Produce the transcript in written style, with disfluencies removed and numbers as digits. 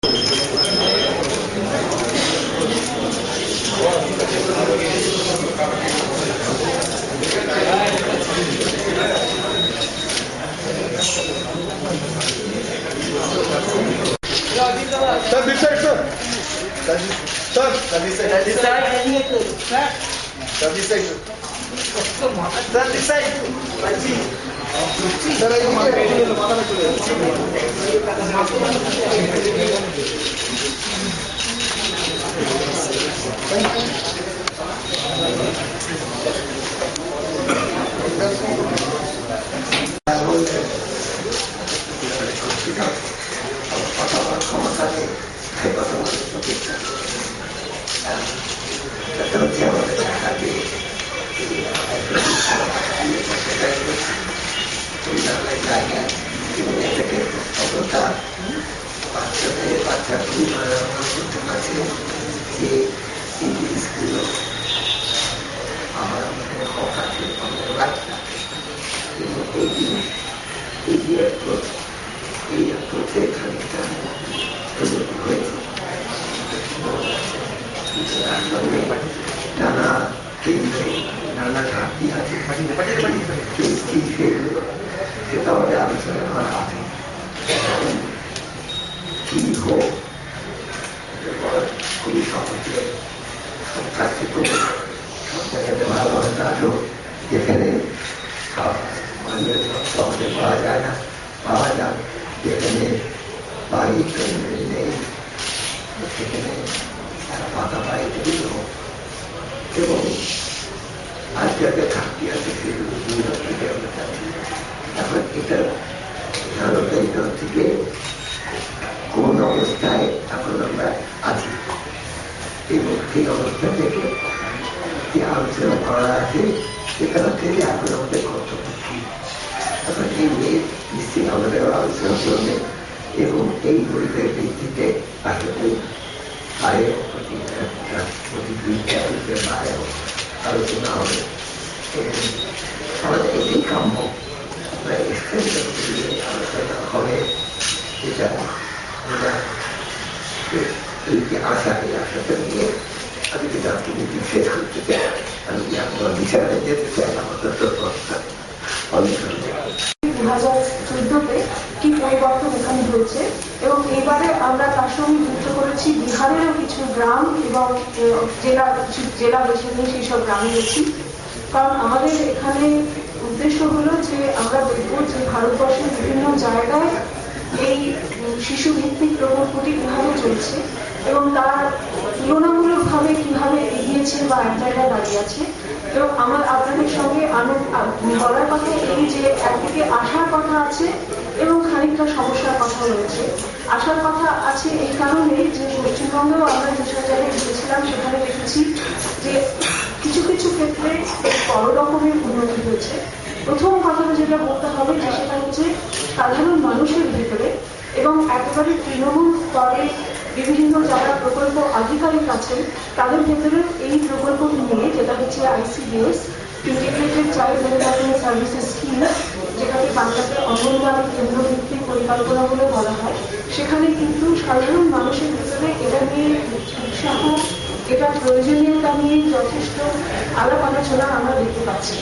Sir, this side, sir. Sir, this side. This side. Sir, this side. Sir, this side. Sir, যেখানে সহজে পাওয়া যায় না, পাওয়া যায় যেখানে বাড়ি নেই সেখানে পাতা বাড়িতে দিল এবং আজকে ঘাটতি আছে সেগুলো থেকে আমরা যাচ্ছি। এখন এটা ভারতের থেকে কোন অবস্থায় এখন আমরা আছি এবং সেই অবস্থা থেকে যে আলোচনা করা আছে সেখান থেকে এখন আমাদের কর্তব্য কি, এখন এই নিয়ে নিশ্চয়ই আমাদের আলোচনা করবে এবং এই বইটার ভিত্তিতে আসলে আয়ের আলোচনা হবে। আমাদের এটাই কাম্য আলোচনা হবে, যেটা আমরা এই যে আশাকে আশাটা নিয়ে আমি যদি রাজনীতি শেষ করতে চাই, আমি কি আপনার বিচারে যেতে চাই আমাদের তো অনেক 2014-তে কি পরিবর্তন এখানে হয়েছে এবং এবারে আমরা তার সঙ্গে যুক্ত করেছি বিহারেরও কিছু গ্রাম এবং জেলা বেছে নিয়ে সেই সব গ্রামে গেছি। কারণ আমাদের এখানে উদ্দেশ্য হলো যে আমরা দেখব যে ভারতবর্ষের বিভিন্ন জায়গায় এই শিশু ভিত্তিক প্রকল্পটি কিভাবে চলছে এবং তারা তুলনামূলকভাবে কিভাবে এগিয়েছে বা এক জায়গায় দাঁড়িয়ে আছে। এবং আমার আপনাদের সঙ্গে বলার কথা এই যে একদিকে আশার কথা আছে এবং খানিকটা সমস্যার কথা রয়েছে। আশার কথা আছে এই কারণে যে পশ্চিমবঙ্গেও আমরা যেসব জায়গায় গিয়েছিলাম সেখানে দেখেছি যে কিছু কিছু ক্ষেত্রে বড় রকমের উন্নতি হয়েছে। প্রথম কথাটা যেটা বলতে হবে যে সেটা হচ্ছে সাধারণ মানুষের ভিতরে এবং একেবারে তৃণমূল স্তরে বিভিন্ন যারা প্রকল্প আধিকারিক আছেন তাদের ভেতরে এই প্রকল্পটি নিয়ে, যেটা হচ্ছে ICDS integrated child development services scheme, যেটাকে বাংলাতে অঙ্গনওয়াড়ি কেন্দ্রভিত্তিক পরিকল্পনা বলে বলা হয়, সেখানে কিন্তু সাধারণ মানুষের ভেতরে এটা নিয়ে উৎসাহ, এটা প্রয়োজনীয়তা নিয়ে যথেষ্ট আলাপ আলোচনা আমরা দেখতে পাচ্ছি।